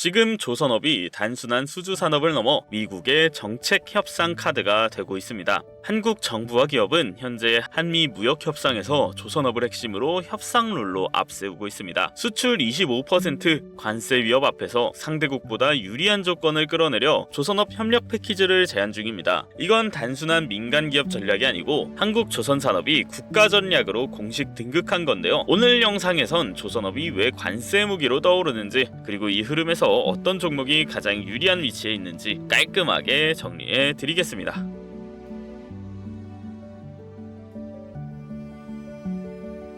지금 조선업이 단순한 수주 산업을 넘어 미국의 정책 협상 카드가 되고 있습니다. 한국 정부와 기업은 현재 한미 무역 협상에서 조선업을 핵심으로 협상 룰로 앞세우고 있습니다. 수출 25% 관세 위협 앞에서 상대국보다 유리한 조건을 끌어내려 조선업 협력 패키지를 제안 중입니다. 이건 단순한 민간 기업 전략이 아니고 한국 조선 산업이 국가 전략으로 공식 등극한 건데요. 오늘 영상에선 조선업이 왜 관세 무기로 떠오르는지, 그리고 이 흐름에서 어떤 종목이 가장 유리한 위치에 있는지 깔끔하게 정리해 드리겠습니다.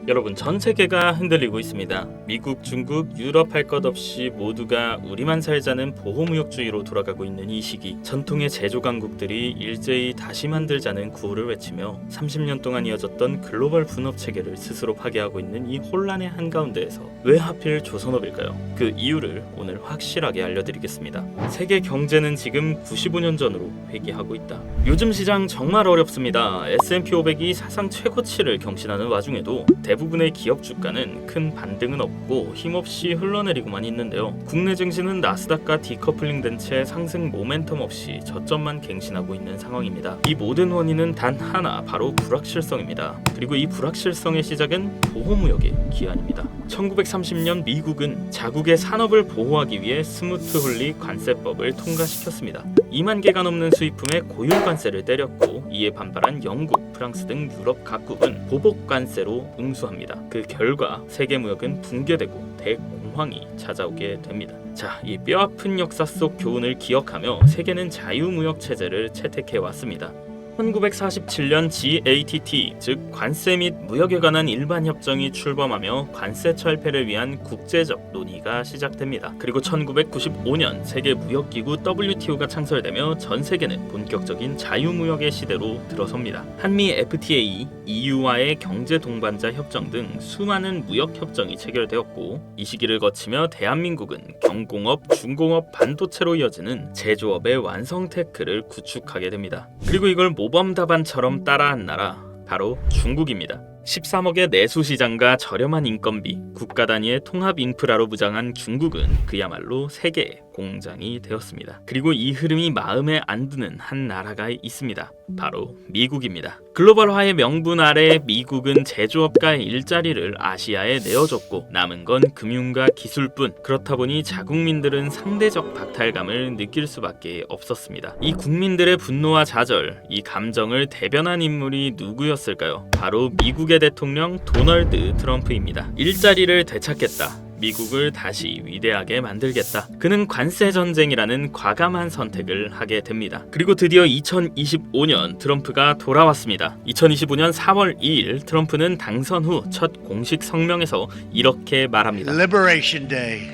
여러분, 전 세계가 흔들리고 있습니다. 미국, 중국, 유럽 할 것 없이 모두가 우리만 살자는 보호무역주의로 돌아가고 있는 이 시기, 전통의 제조 강국들이 일제히 다시 만들자는 구호를 외치며 30년 동안 이어졌던 글로벌 분업 체계를 스스로 파괴하고 있는 이 혼란의 한가운데에서 왜 하필 조선업일까요? 그 이유를 오늘 확실하게 알려드리겠습니다. 세계 경제는 지금 95년 전으로 회귀하고 있다. 요즘 시장 정말 어렵습니다. S&P 500이 사상 최고치를 경신하는 와중에도 대부분의 기업 주가는 큰 반등은 없고 힘없이 흘러내리고만 있는데요. 국내 증시는 나스닥과 디커플링된 채 상승 모멘텀 없이 저점만 갱신하고 있는 상황입니다. 이 모든 원인은 단 하나, 바로 불확실성입니다. 그리고 이 불확실성의 시작은 보호무역의 기한입니다. 1930년 미국은 자국의 산업을 보호하기 위해 스무트 홀리 관세법을 통과시켰습니다. 2만 개가 넘는 수입품에 고유 관세를 때렸고, 이에 반발한 영국, 프랑스 등 유럽 각국은 보복 관세로 응수합니다. 그 결과 세계 무역은 붕괴되고 대공황이 찾아오게 됩니다. 자, 이 뼈아픈 역사 속 교훈을 기억하며 세계는 자유무역 체제를 채택해 왔습니다. 1947년 GATT, 즉 관세 및 무역에 관한 일반 협정이 출범하며 관세 철폐를 위한 국제적 논의가 시작됩니다. 그리고 1995년 세계 무역기구 WTO가 창설되며 전 세계는 본격적인 자유무역의 시대로 들어섭니다. 한미 FTA, EU와의 경제 동반자 협정 등 수많은 무역 협정이 체결되었고, 이 시기를 거치며 대한민국은 경공업, 중공업, 반도체로 이어지는 제조업의 완성 테크를 구축하게 됩니다. 그리고 이걸 모범답안처럼 따라한 나라, 바로 중국입니다. 13억의 내수시장과 저렴한 인건비, 국가 단위의 통합 인프라로 무장한 중국은 그야말로 세계의 공장이 되었습니다. 그리고 이 흐름이 마음에 안 드는 한 나라가 있습니다. 바로 미국입니다. 글로벌화의 명분 아래 미국은 제조업가의 일자리를 아시아에 내어줬고, 남은 건 금융과 기술뿐. 그렇다 보니 자국민들은 상대적 박탈감을 느낄 수밖에 없었습니다. 이 국민들의 분노와 좌절, 이 감정을 대변한 인물이 누구였을까요? 바로 미국의 대통령 도널드 트럼프입니다. 일자리를 되찾겠다, 미국을 다시 위대하게 만들겠다. 그는 관세 전쟁이라는 과감한 선택을 하게 됩니다. 그리고 드디어 2025년 트럼프가 돌아왔습니다. 2025년 4월 2일 트럼프는 당선 후 첫 공식 성명에서 이렇게 말합니다. Liberation Day.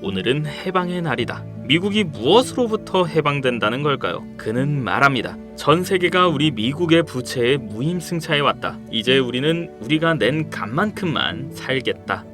오늘은 해방의 날이다. 미국이 무엇으로부터 해방된다는 걸까요? 그는 말합니다. 전 세계가 우리 미국의 부채에 무임승차해 왔다. 이제 우리는 우리가 낸 값만큼만 살겠다.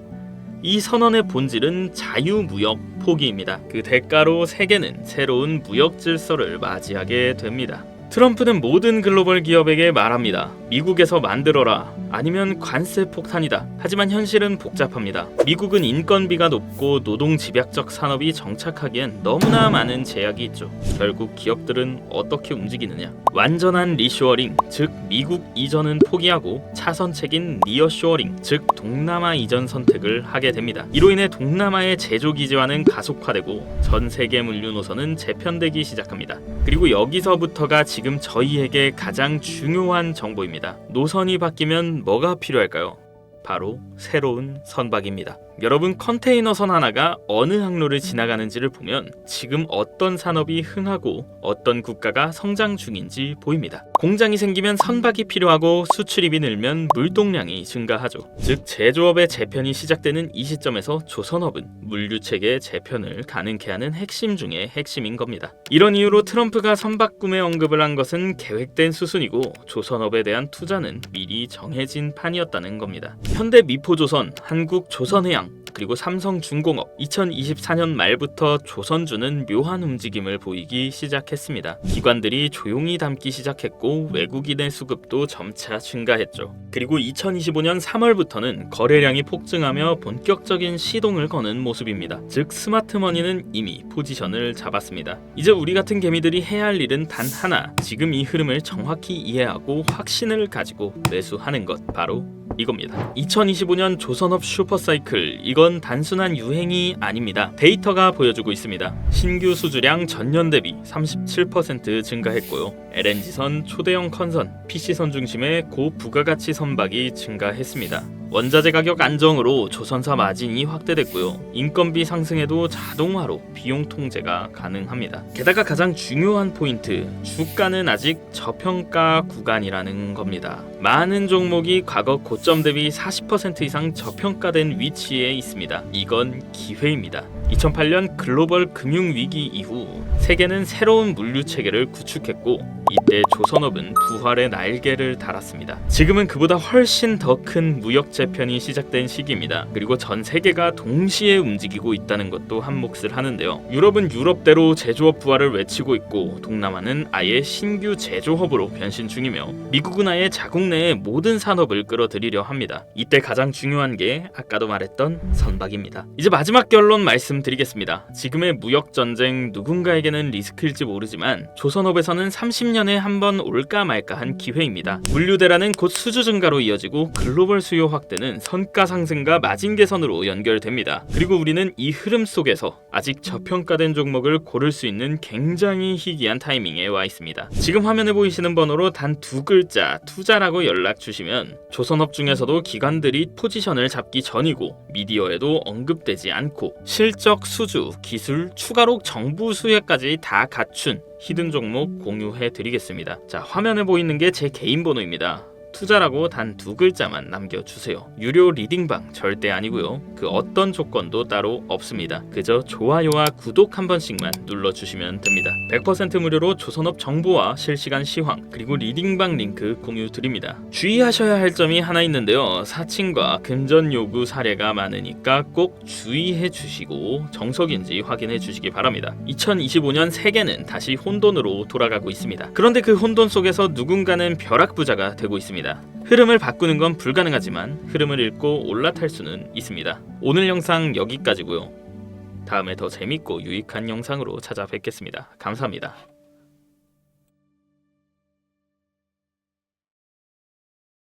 이 선언의 본질은 자유무역 포기입니다. 그 대가로 세계는 새로운 무역 질서를 맞이하게 됩니다. 트럼프는 모든 글로벌 기업에게 말합니다. 미국에서 만들어라, 아니면 관세 폭탄이다. 하지만 현실은 복잡합니다. 미국은 인건비가 높고 노동 집약적 산업이 정착하기엔 너무나 많은 제약이 있죠. 결국 기업들은 어떻게 움직이느냐? 완전한 리쇼어링, 즉 미국 이전은 포기하고 차선책인 니어쇼어링, 즉 동남아 이전 선택을 하게 됩니다. 이로 인해 동남아의 제조 기지화는 가속화되고 전 세계 물류 노선은 재편되기 시작합니다. 그리고 여기서부터가 지금 저희에게 가장 중요한 정보입니다. 노선이 바뀌면 뭐가 필요할까요? 바로 새로운 선박입니다. 여러분, 컨테이너선 하나가 어느 항로를 지나가는지를 보면 지금 어떤 산업이 흥하고 어떤 국가가 성장 중인지 보입니다. 공장이 생기면 선박이 필요하고 수출입이 늘면 물동량이 증가하죠. 즉 제조업의 재편이 시작되는 이 시점에서 조선업은 물류체계의 재편을 가능케 하는 핵심 중의 핵심인 겁니다. 이런 이유로 트럼프가 선박 구매 언급을 한 것은 계획된 수순이고, 조선업에 대한 투자는 미리 정해진 판이었다는 겁니다. 현대 미포조선, 한국 조선해양, 그리고 삼성중공업 2024년 말부터 조선주는 묘한 움직임을 보이기 시작했습니다. 기관들이 조용히 담기 시작했고 외국인의 수급도 점차 증가했죠. 그리고 2025년 3월부터는 거래량이 폭증하며 본격적인 시동을 거는 모습입니다. 즉 스마트머니는 이미 포지션을 잡았습니다. 이제 우리 같은 개미들이 해야 할 일은 단 하나, 지금 이 흐름을 정확히 이해하고 확신을 가지고 매수하는 것, 바로 이겁니다. 2025년 조선업 슈퍼사이클, 이건 단순한 유행이 아닙니다. 데이터가 보여주고 있습니다. 신규 수주량 전년 대비 37% 증가했고요. LNG선, 초대형 컨선, PC선 중심의 고부가가치 선박이 증가했습니다. 원자재 가격 안정으로 조선사 마진이 확대됐고요. 인건비 상승에도 자동화로 비용 통제가 가능합니다. 게다가 가장 중요한 포인트, 주가는 아직 저평가 구간이라는 겁니다. 많은 종목이 과거 고점 대비 40% 이상 저평가된 위치에 있습니다. 이건 기회입니다. 2008년 글로벌 금융위기 이후 세계는 새로운 물류 체계를 구축했고 이때 조선업은 부활의 날개를 달았습니다. 지금은 그보다 훨씬 더 큰 무역 재편이 시작된 시기입니다. 그리고 전 세계가 동시에 움직이고 있다는 것도 한 몫을 하는데요. 유럽은 유럽대로 제조업 부활을 외치고 있고 동남아는 아예 신규 제조업으로 변신 중이며 미국은 아예 자국 내의 모든 산업을 끌어들이려 합니다. 이때 가장 중요한 게 아까도 말했던 선박입니다. 이제 마지막 결론 말씀드리겠습니다. 지금의 무역 전쟁 누군가에게는 리스크일지 모르지만 조선업에서는 30년에 한 번 올까 말까한 기회입니다. 물류 대란은 곧 수주 증가로 이어지고 글로벌 수요 확대는 선가 상승과 마진 개선으로 연결됩니다. 그리고 우리는 이 흐름 속에서 아직 저평가된 종목을 고를 수 있는 굉장히 희귀한 타이밍에 와 있습니다. 지금 화면에 보이시는 번호로 단 두 글자 투자라고 연락 주시면 조선업 중에서도 기관들이 포지션을 잡기 전이고 미디어에도 언급되지 않고 실적 수주, 기술, 추가로 정부 수혜까지 다 갖춘 히든 종목 공유해 드리겠습니다. 자, 화면에 보이는 게 제 개인 번호입니다. 투자라고 단 두 글자만 남겨주세요. 유료 리딩방 절대 아니고요. 그 어떤 조건도 따로 없습니다. 그저 좋아요와 구독 한 번씩만 눌러주시면 됩니다. 100% 무료로 조선업 정보와 실시간 시황 그리고 리딩방 링크 공유 드립니다. 주의하셔야 할 점이 하나 있는데요. 사칭과 금전 요구 사례가 많으니까 꼭 주의해 주시고 정석인지 확인해 주시기 바랍니다. 2025년 세계는 다시 혼돈으로 돌아가고 있습니다. 그런데 그 혼돈 속에서 누군가는 벼락부자가 되고 있습니다. 흐름을 바꾸는 건 불가능하지만 흐름을 읽고 올라탈 수는 있습니다. 오늘 영상 여기까지고요. 다음에 더 재밌고 유익한 영상으로 찾아뵙겠습니다. 감사합니다.